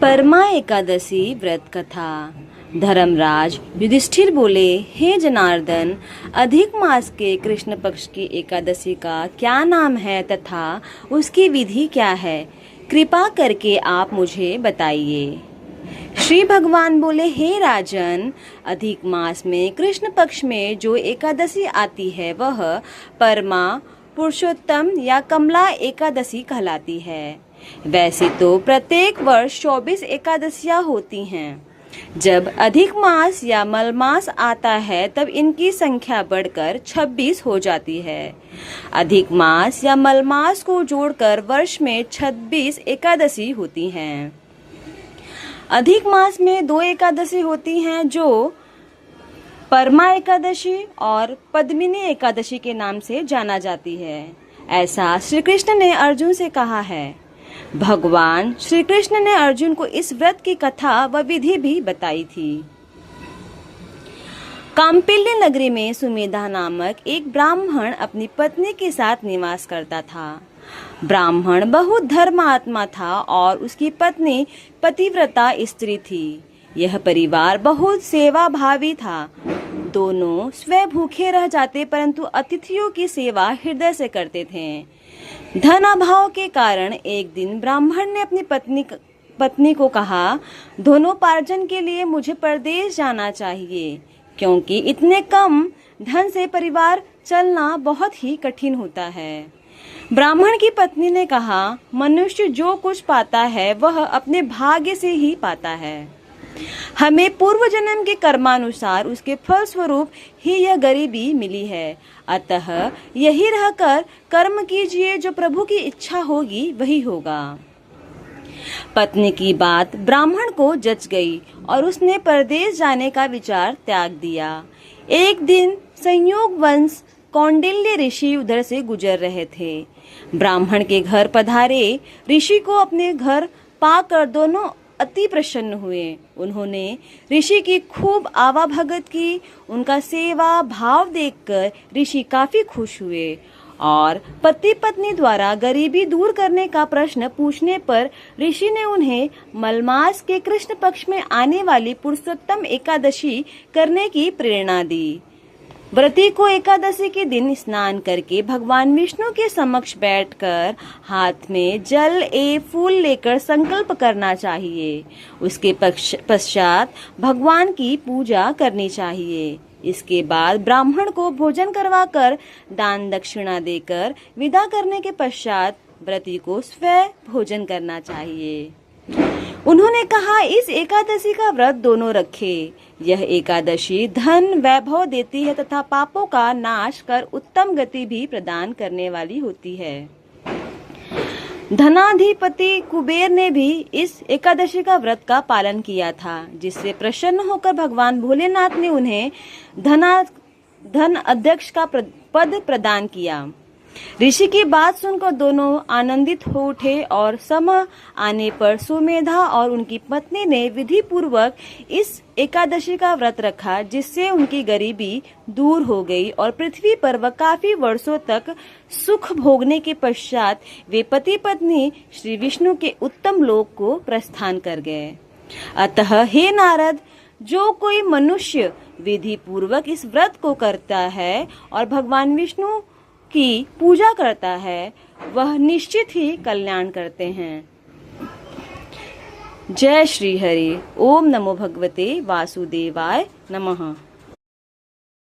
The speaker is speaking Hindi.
परमा एकादशी व्रत कथा। धर्मराज युधिष्ठिर बोले, हे जनार्दन, अधिक मास के कृष्ण पक्ष की एकादशी का क्या नाम है तथा उसकी विधि क्या है? कृपा करके आप मुझे बताइए। श्री भगवान बोले, हे राजन, अधिक मास में कृष्ण पक्ष में जो एकादशी आती है वह परमा पुरुषोत्तम या कमला एकादशी कहलाती है। वैसे तो प्रत्येक वर्ष 24 एकादशियां होती हैं। जब अधिक मास या मलमास आता है तब इनकी संख्या बढ़कर 26 हो जाती है। अधिक मास या मलमास को जोड़कर वर्ष में 26 एकादशी होती हैं। अधिक मास में 2 एकादशी होती हैं जो परमा एकादशी और पद्मिनी एकादशी के नाम से जाना जाती है। ऐसा श्री कृष्ण ने अर्जुन से कहा है। भगवान श्री कृष्ण ने अर्जुन को इस व्रत की कथा व विधि भी बताई थी। काम्पिल्य नगरी में सुमेधा नामक एक ब्राह्मण अपनी पत्नी के साथ निवास करता था। ब्राह्मण बहुत धर्मात्मा था और उसकी पत्नी पतिव्रता स्त्री थी। यह परिवार बहुत सेवा भावी था। दोनों स्वयं भूखे रह जाते परंतु अतिथियों की सेवा हृदय से करते थे। धन अभाव के कारण एक दिन ब्राह्मण ने अपनी पत्नी को कहा, धनोपार्जन के लिए मुझे परदेश जाना चाहिए, क्योंकि इतने कम धन से परिवार चलना बहुत ही कठिन होता है। ब्राह्मण की पत्नी ने कहा, मनुष्य जो कुछ पाता है वह अपने भाग्य से ही पाता है। हमें पूर्व जन्म के कर्मानुसार उसके फल स्वरूप ही यह गरीबी मिली है। अतः यही रहकर कर्म कीजिए, जो प्रभु की इच्छा होगी वही होगा। पत्नी की बात ब्राह्मण को जच गई और उसने परदेश जाने का विचार त्याग दिया। एक दिन संयोगवश कौंडिल्य ऋषि उधर से गुजर रहे थे। ब्राह्मण के घर पधारे ऋषि को अपने घर पाकर दोनों अति प्रसन्न हुए। उन्होंने ऋषि की खूब आवाभगत की। उनका सेवा भाव देखकर ऋषि काफी खुश हुए और पति पत्नी द्वारा गरीबी दूर करने का प्रश्न पूछने पर ऋषि ने उन्हें मलमास के कृष्ण पक्ष में आने वाली पुरुषोत्तम एकादशी करने की प्रेरणा दी। व्रती को एकादशी के दिन स्नान करके भगवान विष्णु के समक्ष बैठकर हाथ में जल एवं फूल लेकर संकल्प करना चाहिए। उसके पश्चात भगवान की पूजा करनी चाहिए। इसके बाद ब्राह्मण को भोजन करवाकर दान दक्षिणा देकर विदा करने के पश्चात व्रती को स्वयं भोजन करना चाहिए। उन्होंने कहा, इस एकादशी का व्रत दोनों रखे। यह एकादशी धन वैभव देती है तथा पापों का नाश कर उत्तम गति भी प्रदान करने वाली होती है। धनाधिपति कुबेर ने भी इस एकादशी का व्रत का पालन किया था, जिससे प्रसन्न होकर भगवान भोलेनाथ ने उन्हें धन अध्यक्ष का पद प्रदान किया। ऋषि की बात सुनकर दोनों आनंदित हो उठे और समय आने पर सुमेधा और उनकी पत्नी ने विधि पूर्वक इस एकादशी का व्रत रखा, जिससे उनकी गरीबी दूर हो गई और पृथ्वी पर वह काफी वर्षों तक सुख भोगने के पश्चात वे पति पत्नी श्री विष्णु के उत्तम लोक को प्रस्थान कर गए। अतः हे नारद, जो कोई मनुष्य विधि पूर्वक इस व्रत को करता है और भगवान विष्णु की पूजा करता है, वह निश्चित ही कल्याण करते हैं। जय श्री हरि। ओम नमो भगवते वासुदेवाय नमः।